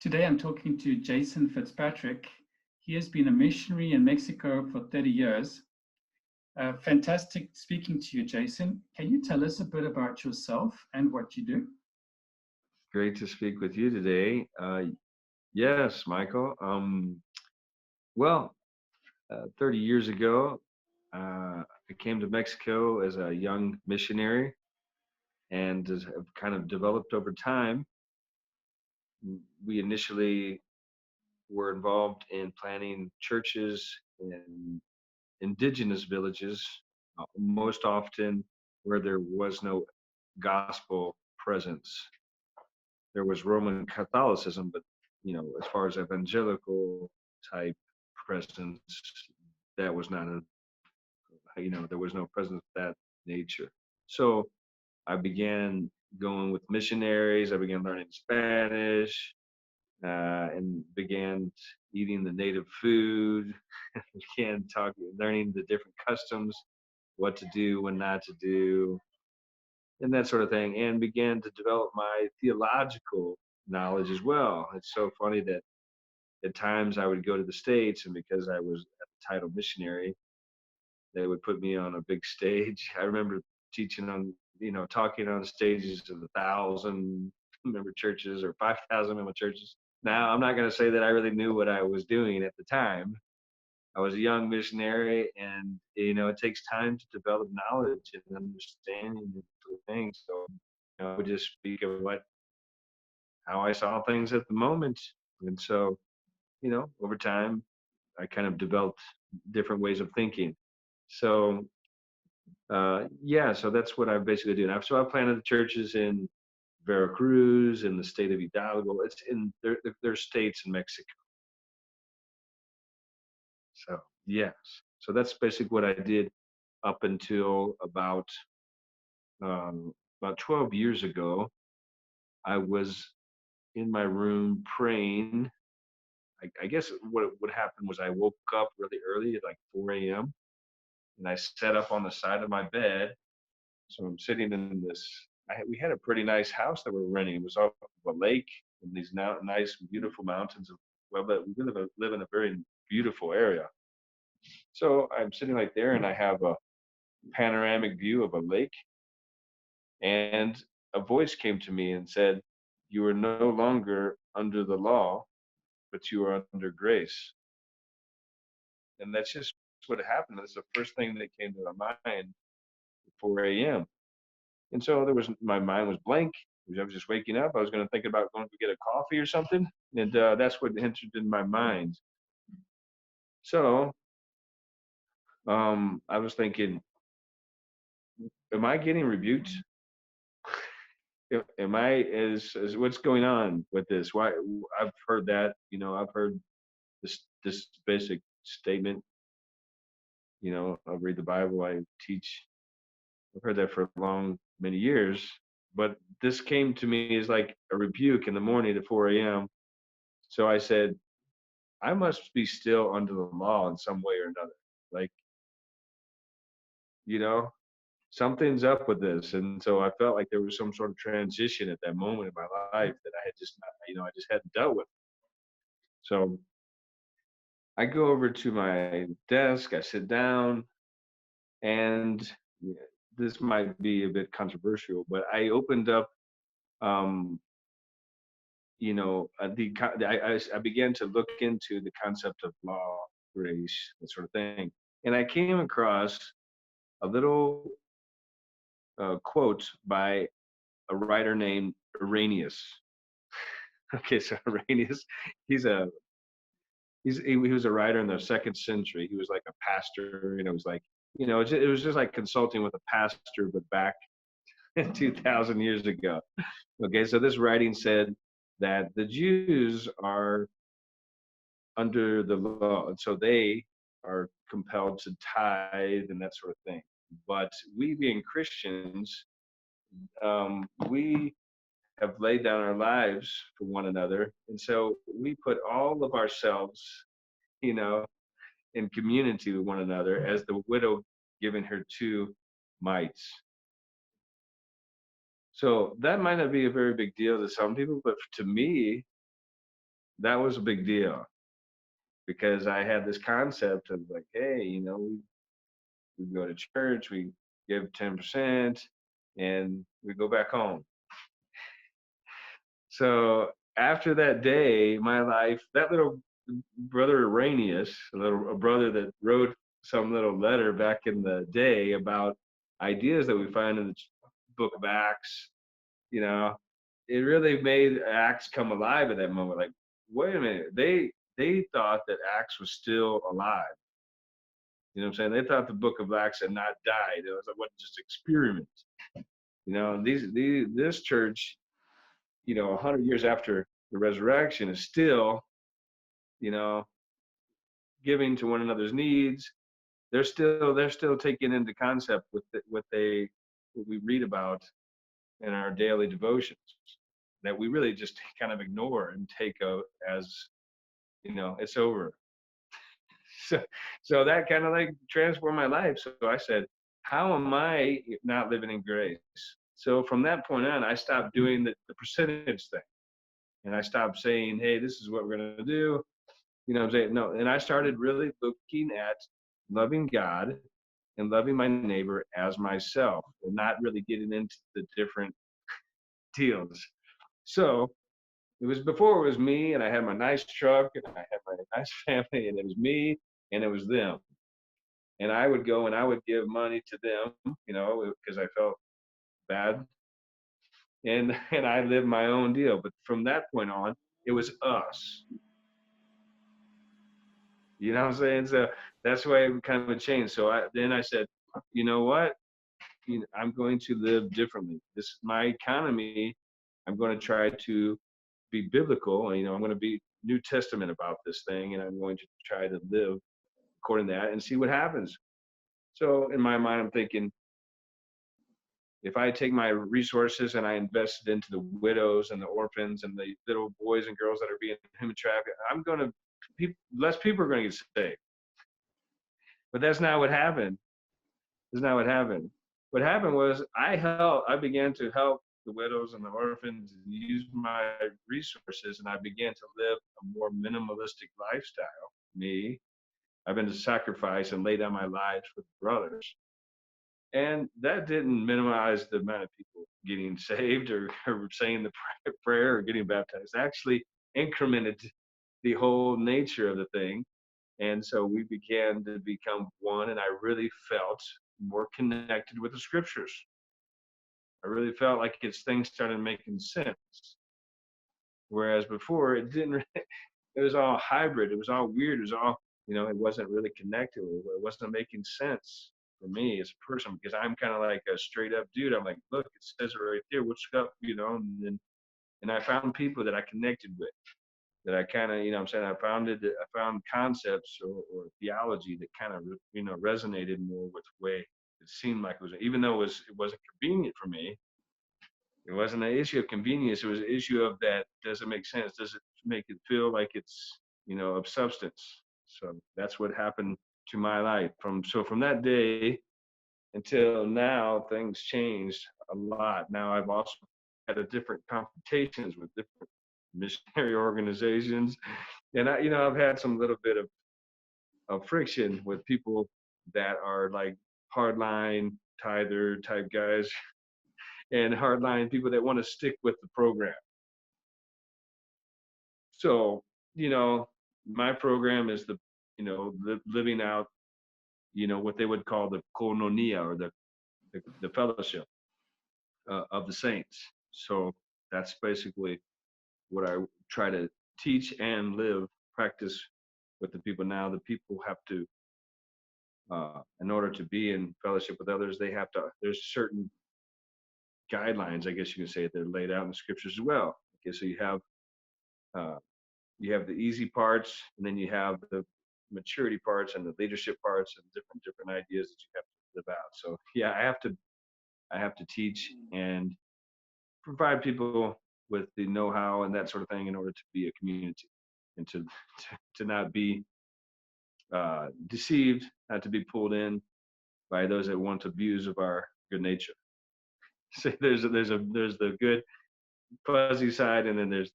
Today I'm talking to Jason Fitzpatrick. He has been a missionary in Mexico for 30 years. Fantastic speaking to you, Jason. Can you tell us a bit about yourself and what you do? Great to speak with you today. Yes, Michael. Well, 30 years ago, I came to Mexico as a young missionary and have kind of developed over time. We initially were involved in planting churches in indigenous villages, most often where there was no gospel presence. There was Roman Catholicism, but as far as evangelical type presence, that was not there was no presence of that nature. So I began going with missionaries. I began learning Spanish and began eating the native food. Began learning the different customs, what to do, when not to do, and that sort of thing, and began to develop my theological knowledge as well. It's so funny that at times I would go to the States, and because I was at the title missionary, they would put me on a big stage. I remember teaching on, talking on stages of 1,000 member churches or 5,000 member churches. Now, I'm not going to say that I really knew what I was doing at the time. I was a young missionary, and it takes time to develop knowledge and understanding of things. So I would just speak of how I saw things at the moment, and so over time, I kind of developed different ways of thinking. So yeah, so that's what I basically do. So I planted the churches in Veracruz, in the state of Hidalgo. It's in their states in Mexico. So yes, so that's basically what I did up until about 12 years ago. I was in my room praying. I guess what happened was I woke up really early at like 4 a.m. and I sat up on the side of my bed. So I'm sitting in this. We had a pretty nice house that we were renting. It was off of a lake in these now nice, beautiful mountains. But we live in a very beautiful area. So I'm sitting right there, and I have a panoramic view of a lake. And a voice came to me and said, "You are no longer under the law, but you are under grace." And that's just what happened. That's the first thing that came to my mind at 4 a.m. And so my mind was blank. I was just waking up. I was going to think about going to get a coffee or something. And that's what entered in my mind. So I was thinking, am I getting rebuked? Am I is what's going on with this? Why I've heard that, I've heard this basic statement, I read the Bible, I teach. I've heard that for many years, but this came to me as like a rebuke in the morning at 4 a.m. So I said, I must be still under the law in some way or another. Like, you know, something's up with this. And so I felt like there was some sort of transition at that moment in my life that I had just not, I just hadn't dealt with. So I go over to my desk, I sit down, and yeah, this might be a bit controversial, but I opened up, um, I began to look into the concept of law, grace, that sort of thing. And I came across a little quote by a writer named Irenaeus. Okay, so Irenaeus, he's a he was a writer in the second century. He was like a pastor, it was like it was just like consulting with a pastor, but back 2,000 years ago. Okay, so this writing said that the Jews are under the law, and so they are compelled to tithe and that sort of thing. But we, being Christians, we have laid down our lives for one another, and so we put all of ourselves, you know, in community with one another, as the widow giving her two mites. So that might not be a very big deal to some people, but to me, that was a big deal because I had this concept of like, hey, we go to church, we give 10%, and we go back home. So after that day, my life, that little brother Arrhenius, a brother that wrote some little letter back in the day about ideas that we find in the book of Acts, you know, it really made Acts come alive at that moment. Like, wait a minute, they thought that Acts was still alive. You know what I'm saying? They thought the book of Acts had not died. It was like, what, just experiment. And this church, 100 years after the resurrection, is still, you know, giving to one another's needs. They're still taking into concept what we read about in our daily devotions that we really just kind of ignore and take out as, it's over. So so that kind of like transformed my life. So I said, how am I not living in grace? So from that point on, I stopped doing the percentage thing. And I stopped saying, hey, this is what we're going to do. You know what I'm saying? No. And I started really looking at loving God and loving my neighbor as myself and not really getting into the different deals. So it was before it was me and I had my nice truck and I had my nice family and it was me and it was them. And I would go and I would give money to them, because I felt bad and I lived my own deal. But from that point on, it was us. You know what I'm saying? So that's why it kind of changed. So I said, you know what? I'm going to live differently. This is my economy. I'm going to try to be biblical. And, I'm going to be New Testament about this thing, and I'm going to try to live according to that and see what happens. So in my mind, I'm thinking, if I take my resources and I invest it into the widows and the orphans and the little boys and girls that are being human trafficked, less people are going to get saved. But that's not what happened. That's not what happened. What happened was I began to help the widows and the orphans and use my resources, and I began to live a more minimalistic lifestyle. Me, I've been to sacrifice and lay down my lives for the brothers. And that didn't minimize the amount of people getting saved or saying the prayer or getting baptized. Actually incremented the whole nature of the thing. And so we began to become one, and I really felt more connected with the scriptures. I really felt like things started making sense. Whereas before it didn't, it was all hybrid. It was all weird. It was all, it wasn't really connected. It wasn't making sense for me as a person because I'm kind of like a straight up dude. I'm like, look, it says it right there. What's up, and I found people that I connected with that I kind of, I'm saying I found concepts or theology that kind of, resonated more with the way it seemed like it was, even though it wasn't convenient for me. It wasn't an issue of convenience. It was an issue of that. Does it make sense? Does it make it feel like it's, of substance? So that's what happened to my life. From that day until now, things changed a lot. Now I've also had a different confrontations with different missionary organizations, and I've had some little bit of friction with people that are like hardline tither type guys and hardline people that want to stick with the program. So, my program is living out, what they would call the koinonia or the fellowship of the saints. So that's basically what I try to teach and live, practice with the people now. The people have to, in order to be in fellowship with others, there's certain guidelines, I guess you can say, they're laid out in the scriptures as well. Okay, so uh, you have the easy parts, and then you have the maturity parts and the leadership parts and different ideas that you have to live out. So yeah, I have to teach and provide people with the know-how and that sort of thing in order to be a community and to not be deceived, not to be pulled in by those that want to abuse of our good nature. So there's the good fuzzy side, and then there's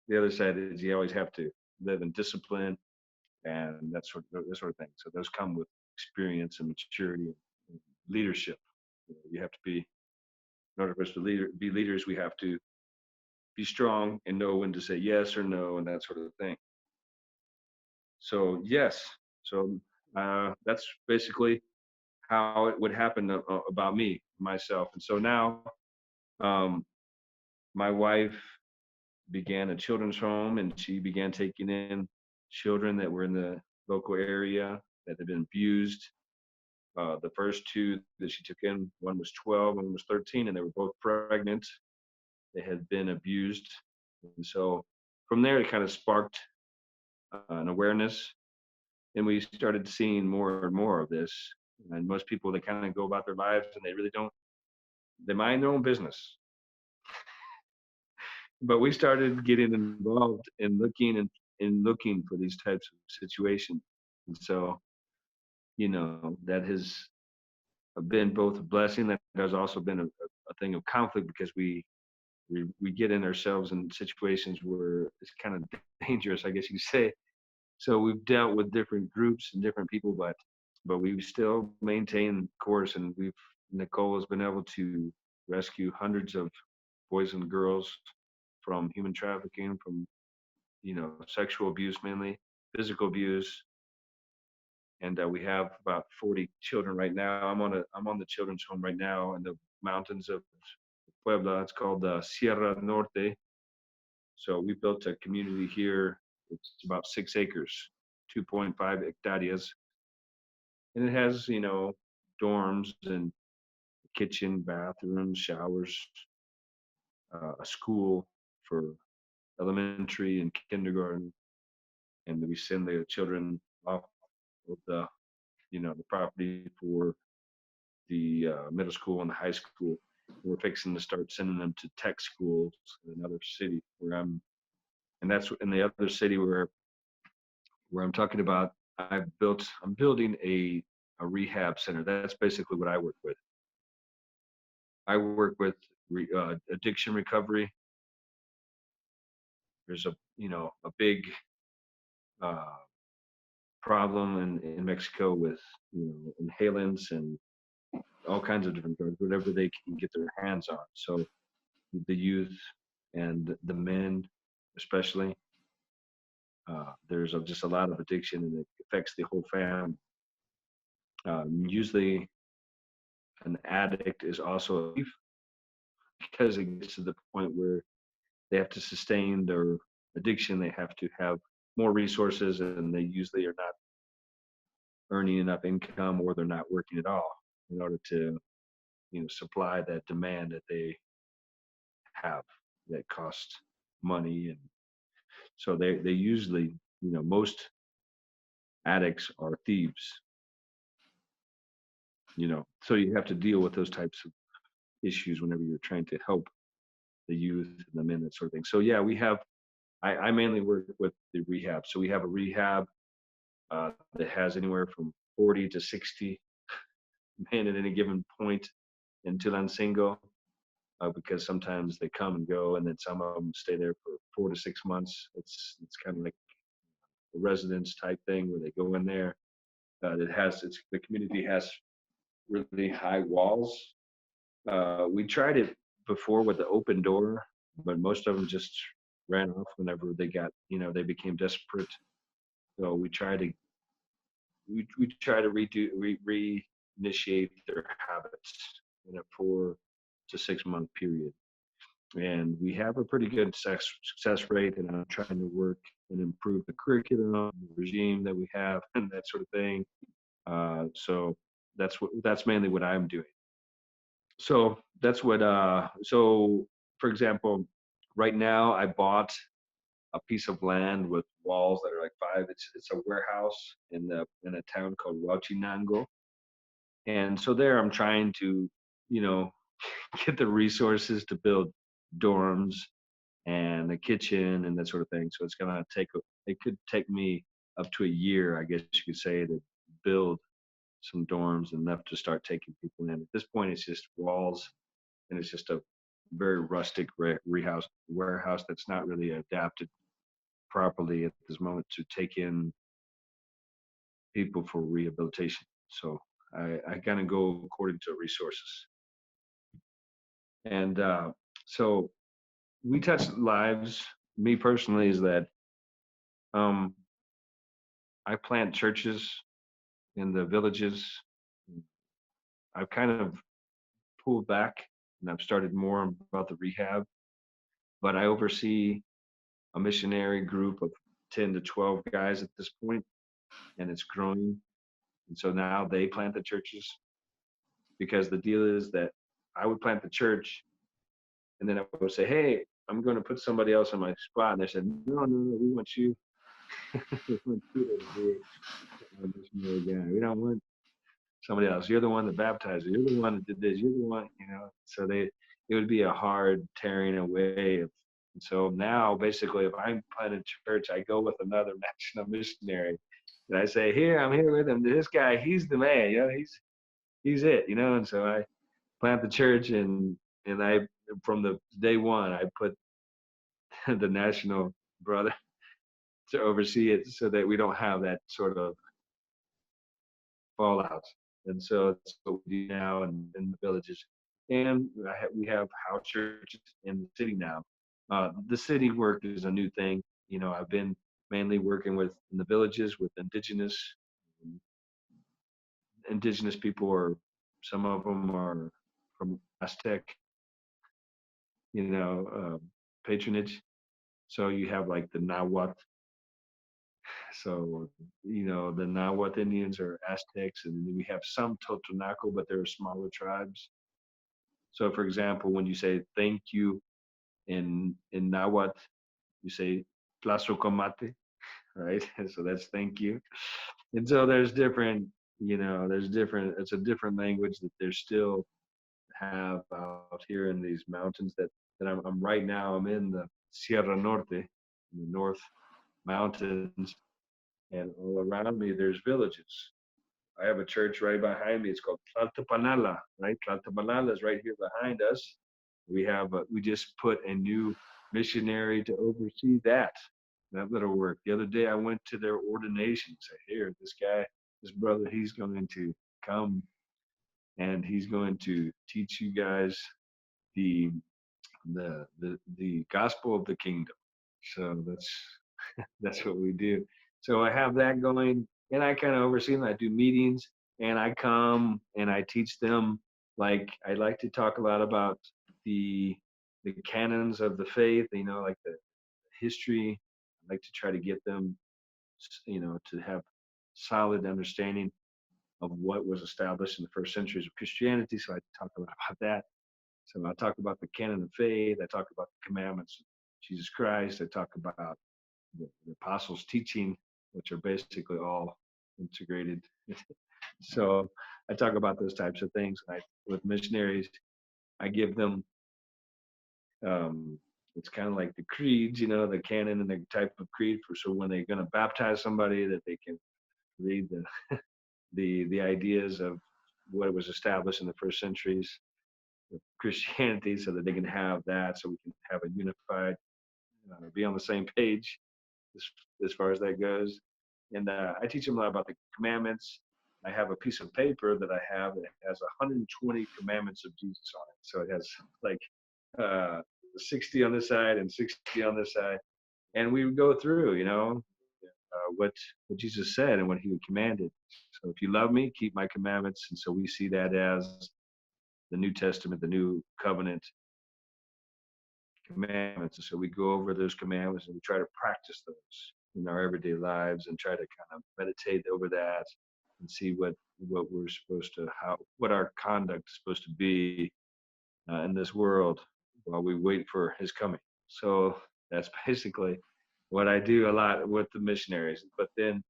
The other side is you always have to live in discipline and that sort of thing. So those come with experience and maturity and leadership. You have to be, in order for us to be leaders, we have to be strong and know when to say yes or no and that sort of thing. So yes, so that's basically how it would happen about me, myself. And so now, um, my wife began a children's home, and she began taking in children that were in the local area that had been abused. The first two that she took in, one was 12, one was 13, and they were both pregnant. They had been abused. And so from there, it kind of sparked an awareness, and we started seeing more and more of this. And most people, they kind of go about their lives and they really don't, they mind their own business. But we started getting involved in looking for these types of situations. And so, that has been both a blessing. That has also been a thing of conflict because we get in ourselves in situations where it's kind of dangerous, I guess you could say. So we've dealt with different groups and different people, but we still maintain course, and Nicole has been able to rescue hundreds of boys and girls from human trafficking, from sexual abuse mainly, physical abuse, and we have about 40 children right now. I'm on the children's home right now in the mountains of Puebla. It's called Sierra Norte. So we built a community here. It's about 6 acres, 2.5 hectares, and it has dorms and kitchen, bathrooms, showers, a school for elementary and kindergarten, and we send the children off of the property for the middle school and the high school. We're fixing to start sending them to tech schools in another city and that's in the other city where I'm talking about. I'm building a rehab center. That's basically what I work with. I work with addiction recovery. There's a big uh, problem in Mexico with inhalants and all kinds of different drugs, whatever they can get their hands on. So the youth and the men, especially, there's just a lot of addiction, and it affects the whole family. Usually, an addict is also a thief because it gets to the point where they have to sustain their addiction. They have to have more resources, and they usually are not earning enough income, or they're not working at all in order to supply that demand that they have that cost money. And so they usually, most addicts are thieves, so you have to deal with those types of issues whenever you're trying to help the youth and the men, that sort of thing. So yeah, I mainly work with the rehab. So we have a rehab that has anywhere from 40 to 60 men at any given point in Tulancingo, because sometimes they come and go, and then some of them stay there for 4 to 6 months. It's kind of like a residence type thing where they go in there. The community has really high walls. We tried it before with the open door, but most of them just ran off whenever they became desperate. So we try to reinitiate their habits in a 4 to 6 month period, and we have a pretty good success rate. And I'm trying to work and improve the curriculum, the regime that we have, and that sort of thing. So that's mainly what I'm doing. So that's what. So for example, right now I bought a piece of land with walls that are like five. It's a warehouse in a town called Huachinango, and so there I'm trying to, you know, get the resources to build dorms and a kitchen and that sort of thing. So it could take me up to a year, I guess you could say, to build some dorms enough to start taking people in. At this point, it's just walls, and it's just a very rustic warehouse that's not really adapted properly at this moment to take in people for rehabilitation. So I kind of go according to resources. And so we touch lives. Me personally is that um, I plant churches in the villages. I've kind of pulled back and I've started more about the rehab, but I oversee a missionary group of 10 to 12 guys at this point, and it's growing. And so now they plant the churches because the deal is that I would plant the church and then I would say, hey, I'm going to put somebody else in my spot. And they said, no, no, no, we want you. We want you to be our missionary guy. We don't want somebody else. You're the one that baptized. You're the one that did this. You're the one, you know. So it would be a hard tearing away. And so now, basically, if I'm planting a church, I go with another national missionary, and I say, here, I'm here with him. This guy, he's the man. You know, he's it. You know. And so I plant the church, and I from the day one, I put the national brother to oversee it so that we don't have that sort of fallout. And so that's what we do now in the villages. And we have house churches in the city now. The city work is a new thing. You know, I've been mainly working with in the villages with indigenous people, or some of them are from Aztec, you know, patronage. So you have like the Nahuatl. So, you know, the Nahuatl Indians are Aztecs, and then we have some Totonaco, but they're smaller tribes. So, for example, when you say thank you in Nahuatl, you say Tlazokamate, right? So that's thank you. And so there's different, you know, it's a different language that they still have out here in these mountains that I'm right now, I'm in the Sierra Norte, in the North Mountains, and all around me there's villages. I have a church right behind me. It's called Tlaltepanala, right? Tlaltepanala is right here behind us. We just put a new missionary to oversee that little work. The other day I went to their ordination. Said, here, this guy, this brother, he's going to come and he's going to teach you guys the the gospel of the kingdom. So that's what we do. So I have that going, and I kind of oversee them. I do meetings, and I come and I teach them. Like I like to talk a lot about the the canons of the faith. You know, like the history. I like to try to get them, you know, to have solid understanding of what was established in the first centuries of Christianity. So I talk a lot about that. So I talk about the canon of faith. I talk about the commandments of Jesus Christ. I talk about the apostles' teaching, which are basically all integrated. So I talk about those types of things. With missionaries, I give them, it's kind of like the creeds, you know, the canon and the type of creed for, so when they're going to baptize somebody, that they can read the ideas of what was established in the first centuries of Christianity, so that they can have that, so we can have a unified, be on the same page as, as far as that goes. And I teach them a lot about the commandments. I have a piece of paper that I have that has 120 commandments of Jesus on it. So it has like 60 on this side and 60 on this side. And we would go through, you know, what Jesus said and what he commanded. So if you love me, keep my commandments. And so we see that as the New Testament, the new covenant commandments. And so we go over those commandments and we try to practice those in our everyday lives and try to kind of meditate over that and see what we're supposed to, how, what our conduct is supposed to be in this world while we wait for his coming. So that's basically what I do a lot with the missionaries. But then,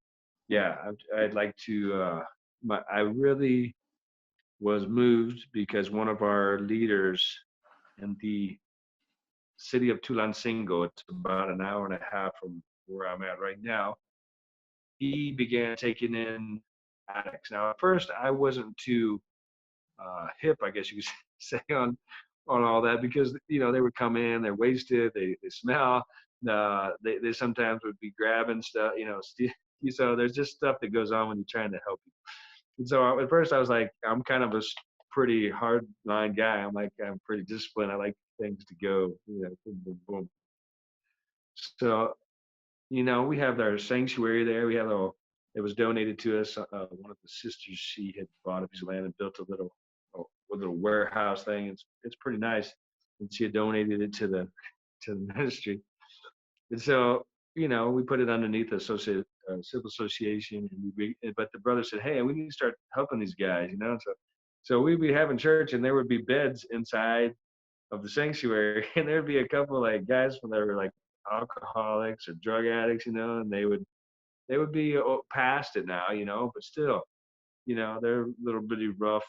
yeah, I'd like to, I really was moved because one of our leaders in the city of Tulancingo, it's about an hour and a half from where I'm at right now, he began taking in addicts. Now, at first, I wasn't too hip, I guess you could say, on all that because they would come in, they're wasted, they smell, they sometimes would be grabbing stuff, so there's just stuff that goes on when you're trying to help people. And so at first I was like, I'm kind of a pretty hard line guy. I'm pretty disciplined. I like things to go, boom, boom, boom. So we have our sanctuary there. It was donated to us. One of the sisters, she had bought a piece of land and built a little warehouse thing. It's pretty nice, and she had donated it to the ministry. And so we put it underneath the civil association, and but the brother said, hey, we need to start helping these guys, so we'd be having church, and there would be beds inside of the sanctuary, and there'd be a couple like guys from that were like alcoholics or drug addicts, and they would be past it now, but still, they're a little bitty rough.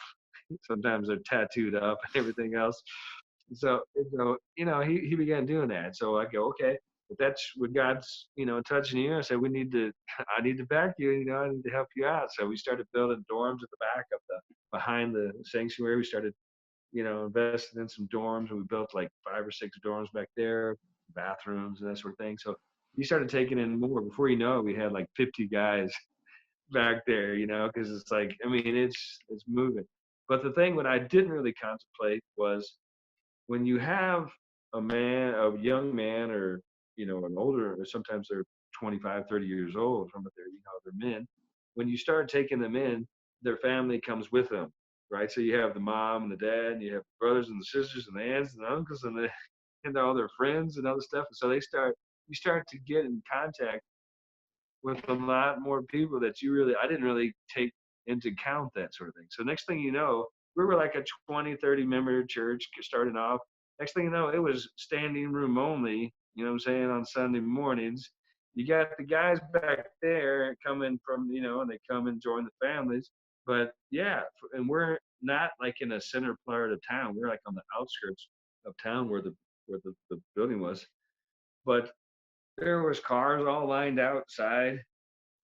Sometimes they're tattooed up and everything else. So he began doing that. So I go, okay, if that's what God's, touching you, I said, I need to back you, I need to help you out. So we started building dorms at the back of behind the sanctuary. We started, investing in some dorms, and we built like 5 or 6 dorms back there, bathrooms and that sort of thing. So we started taking in more. Before you know it, we had like 50 guys back there, because it's like, I mean, it's moving. But the thing what I didn't really contemplate was when you have a young man, or an older, or sometimes they're 25, 30 years old, from they're men. When you start taking them in, their family comes with them, right? So you have the mom and the dad, and you have the brothers and the sisters and the aunts and the uncles and and all their friends and other stuff. And so you start to get in contact with a lot more people that I didn't really take into account, that sort of thing. So next thing you know, we were like a 20, 30 member church starting off. Next thing you know, it was standing room only, you know what I'm saying, on Sunday mornings. You got the guys back there coming from, and they come and join the families. But yeah, and we're not like in a center part of town. We're like on the outskirts of town where the building was. But there was cars all lined outside.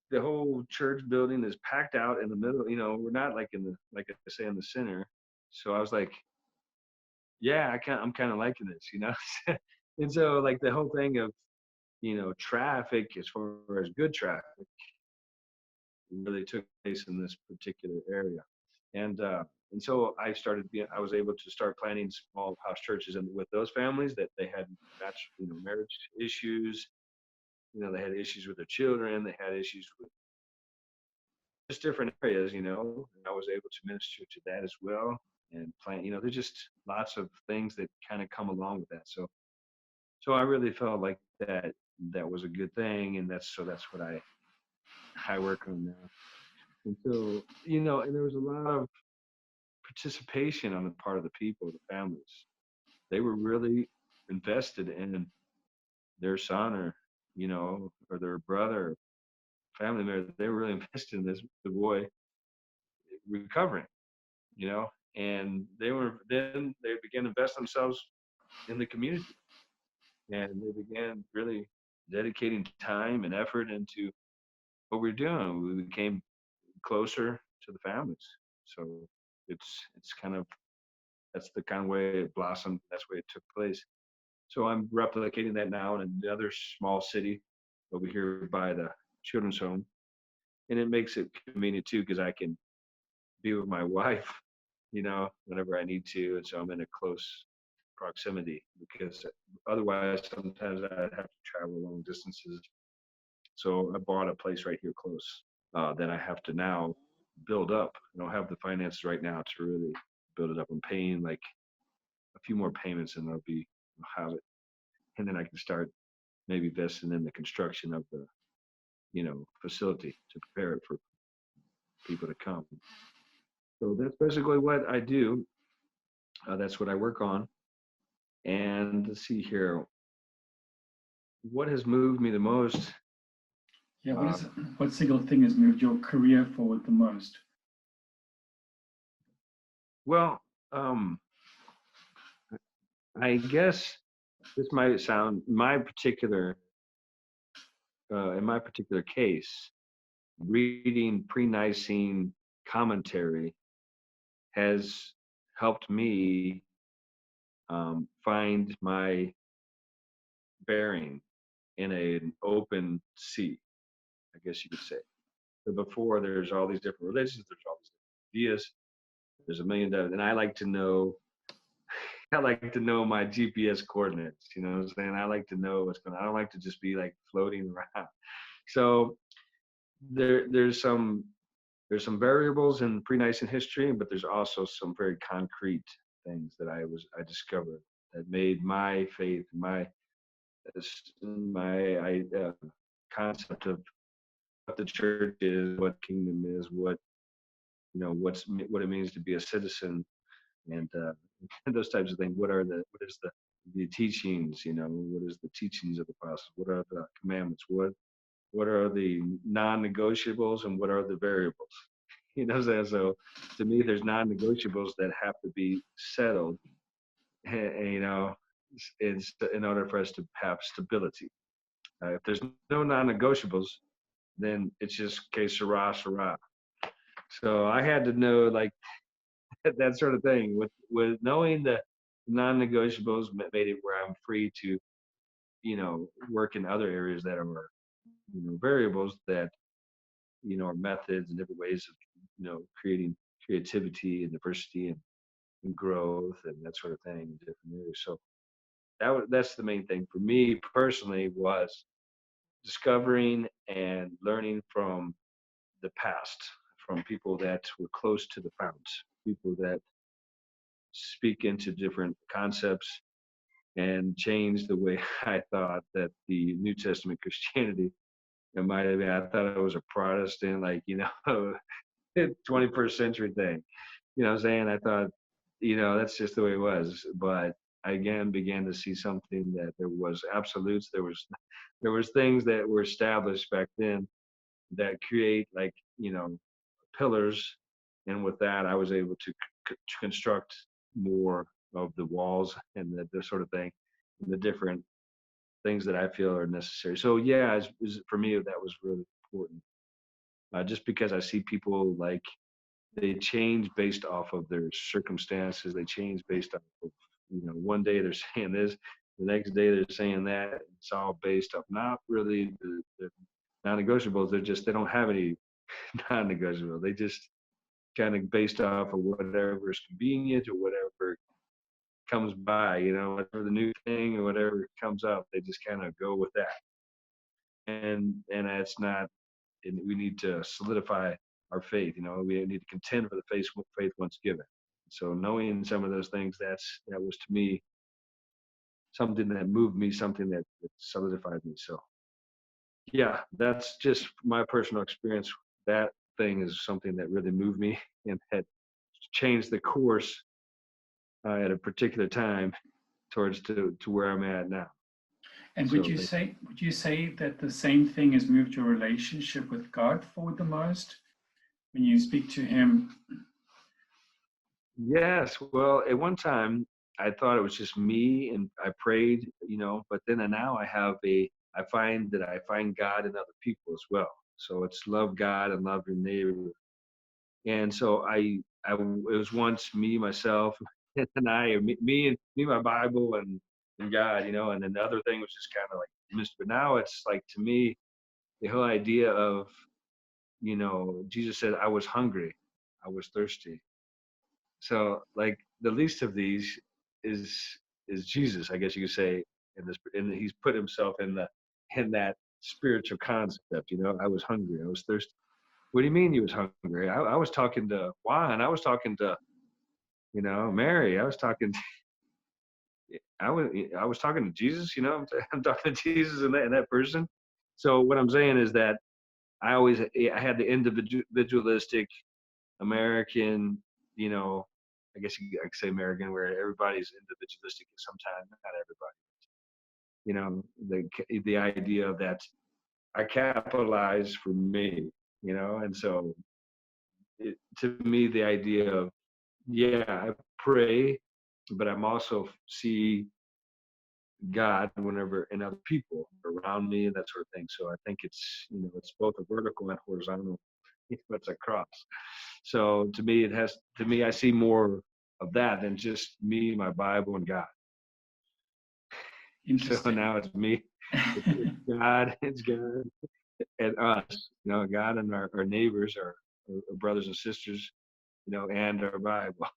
The whole church building is packed out in the middle. We're not like like I say, in the center. So I was like, yeah, I'm kind of liking this. And so like the whole thing of, traffic, as far as good traffic, really took place in this particular area. And so I was able to start planning small house churches, and with those families that they had marriage issues, they had issues with their children, they had issues with just different areas, and I was able to minister to that as well, and plan, there's just lots of things that kind of come along with that. So I really felt like that was a good thing, and that's what I work on now. And so, and there was a lot of participation on the part of the people, the families. They were really invested in their son, or or their brother, or family member. They were really invested in the boy recovering, and they began to invest themselves in the community, and they began really dedicating time and effort into what we're doing. We became closer to the families. So it's kind of, that's the kind of way it blossomed. That's the way it took place. So I'm replicating that now in another small city over here by the children's home, and it makes it convenient too, because I can be with my wife, whenever I need to. And so I'm in a close proximity, because otherwise sometimes I'd have to travel long distances. So I bought a place right here close, that I have to now build up. I don't have the finances right now to really build it up. I'm paying like a few more payments, and I'll have it. And then I can start maybe investing in the construction of the, facility to prepare it for people to come. So that's basically what I do. That's what I work on. And let's see here, what has moved me the most? Yeah, what single thing has moved your career forward the most? Well, I guess this might sound, in my particular case, reading pre-Nicene commentary has helped me find my bearing in an open sea, I guess you could say. So before there's all these different religions, there's all these different ideas, there's a million different, and I like to know, I like to know my GPS coordinates. You know what I'm saying? I like to know what's going on. I don't like to just be like floating around. So there's some variables in pre-Nicene history, but there's also some very concrete things that I discovered that made my faith, my concept of what the church is, what kingdom is, what what it means to be a citizen, and those types of things. What is the teachings? What is the teachings of the apostles? What are the commandments? What are the non-negotiables and what are the variables? So to me, there's non-negotiables that have to be settled, in order for us to have stability. If there's no non-negotiables, then it's just que sera, sera. So I had to know like that sort of thing. With knowing the non-negotiables made it where I'm free to, work in other areas that are, variables that, are methods and different ways of, creating creativity and diversity and growth and that sort of thing in different areas. So that's the main thing for me personally was discovering and learning from the past, from people that were close to the fount, people that speak into different concepts and change the way I thought that the New Testament Christianity, it might have been, I thought I was a Protestant, like, 21st century thing. You know what I'm saying? I thought, that's just the way it was. But I again began to see something that there was absolutes, there was things that were established back then that create like, pillars. And with that, I was able to construct more of the walls and the sort of thing, and the different things that I feel are necessary. So yeah, for me, that was really important. Just because I see people like they change based off of their circumstances. They change based off of, one day they're saying this, the next day they're saying that. It's all based off not really the non-negotiables. They don't have any non-negotiable. They just kind of based off of whatever is convenient or whatever comes by, whatever the new thing or whatever comes up, they just kind of go with that. And that's not, and we need to solidify our faith. We need to contend for the faith once given. So knowing some of those things, that was to me something that moved me, something that solidified me. So yeah, that's just my personal experience. That thing is something that really moved me and had changed the course at a particular time towards to where I'm at now. And So would you say that the same thing has moved your relationship with God forward the most when you speak to Him? yes, well, at one time I thought it was just me and I prayed, but then now I find that I find God in other people as well. So it's love God and love your neighbor. And so it was once me, myself, and me, my Bible and God, and then the other thing was just kind of like missed. But now it's like to me, the whole idea of, Jesus said, I was hungry, I was thirsty. So like the least of these is is Jesus, I guess you could say, and he's put himself in that spiritual concept. I was hungry, I was thirsty. What do you mean you was hungry? I was talking to Juan, I was talking to, Mary, I was talking to, I was talking to Jesus, I'm talking to Jesus and that person. So what I'm saying is that I had the individualistic American, you know, I guess I could say American, where everybody's individualistic sometimes, not everybody. The idea of that I capitalize for me, and so to me, the idea of, yeah, I pray, but I'm also see God whenever in other people around me and that sort of thing. So I think it's both a vertical and horizontal. It's a cross. So to me, I see more of that than just me, my Bible, and God. So Interesting. now it's me, it's God, it's God and us, God and our neighbors, our brothers and sisters, and our Bible.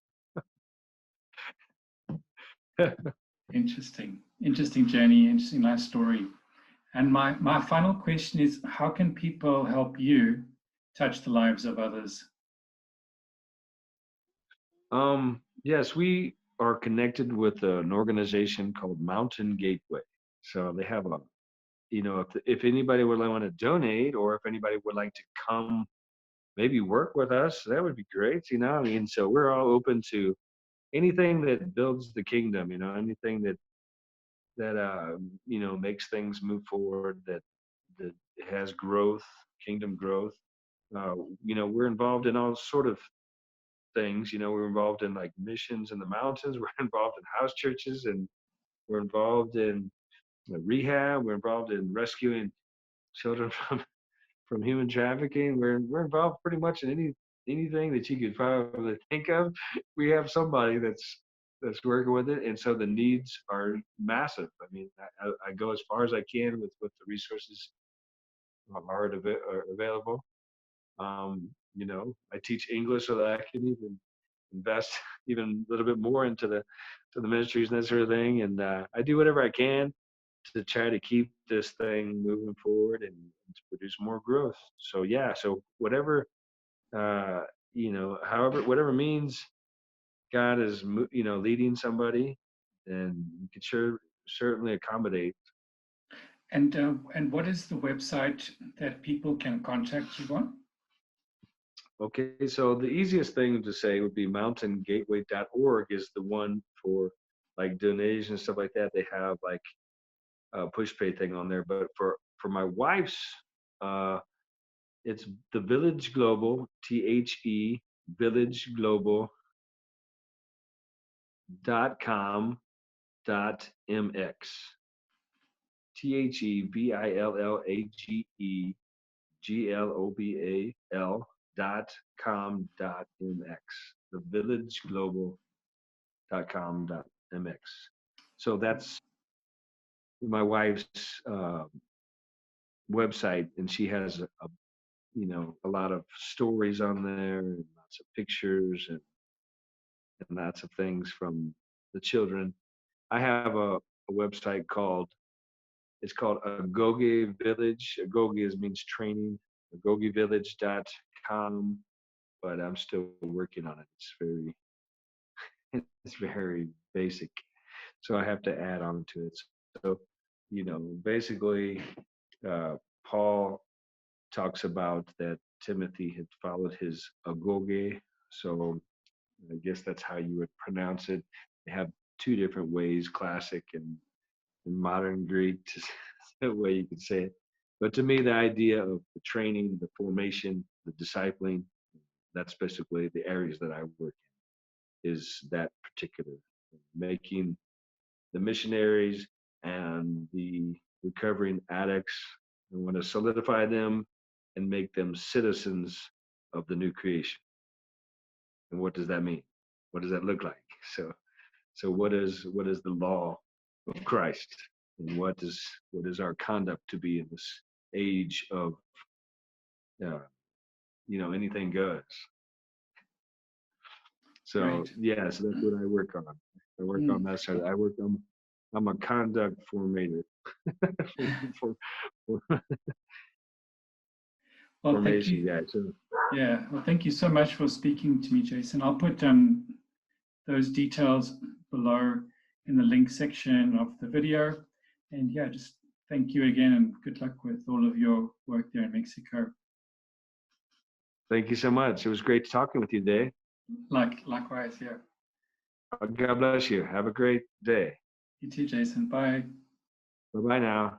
Interesting. Interesting journey, interesting life story. And my final question is, how can people help you touch the lives of others? Yes, we are connected with an organization called Mountain Gateway. So they have if anybody would want to donate, or if anybody would like to come maybe work with us, that would be great. I mean, so we're all open to anything that builds the kingdom, anything that makes things move forward, that has growth, kingdom growth. Uh, we're involved in all sort of things. We're involved in like missions in the mountains. We're involved in house churches, and we're involved in rehab. We're involved in rescuing children from human trafficking. We're involved pretty much in anything that you could probably think of. We have somebody that's working with it, and so the needs are massive. I mean, I go as far as I can with the resources are available. I teach English so that I can even invest even a little bit more into the ministries and that sort of thing. And I do whatever I can to try to keep this thing moving forward and to produce more growth. So yeah, so whatever however, whatever means God is leading somebody, then you can certainly accommodate. And what is the website that people can contact you on? Okay, so the easiest thing to say would be mountaingateway.org is the one for like donations and stuff like that. They have like a push pay thing on there. But for my wife's, uh, it's the Village Global, villageglobal.com.mx. THEVILLAGEGLOBAL.com.mx. TheVillageGlobal.com.mx. So that's my wife's website, and she has a lot of stories on there, and lots of pictures, and lots of things from the children. I have a website called Agoge Village. Agoge means training. AgogeVillage.com, but I'm still working on it. It's very basic, so I have to add on to it. So, basically, Paul talks about that Timothy had followed his agoge. So I guess that's how you would pronounce it. They have two different ways, classic and modern Greek, the way you could say it. But to me, the idea of the training, the formation, the discipling, that's basically the areas that I work in, is that particular, making the missionaries and the recovering addicts. I want to solidify them and make them citizens of the new creation. And what does that mean? What does that look like? So what is the law of Christ, and what is our conduct to be in this age of uh, anything goes. So Great. yeah, so that's what I work on. I work on Mm. that side. I'm a conduct formator. for, for Well, thank formation you. guy. So Yeah. Well, thank you so much for speaking to me, Jason. I'll put those details below in the link section of the video. And yeah, just thank you again and good luck with all of your work there in Mexico. thank you so much. It was great talking with you today. Likewise, yeah. God bless you. Have a great day. You too, Jason. Bye. Bye bye now.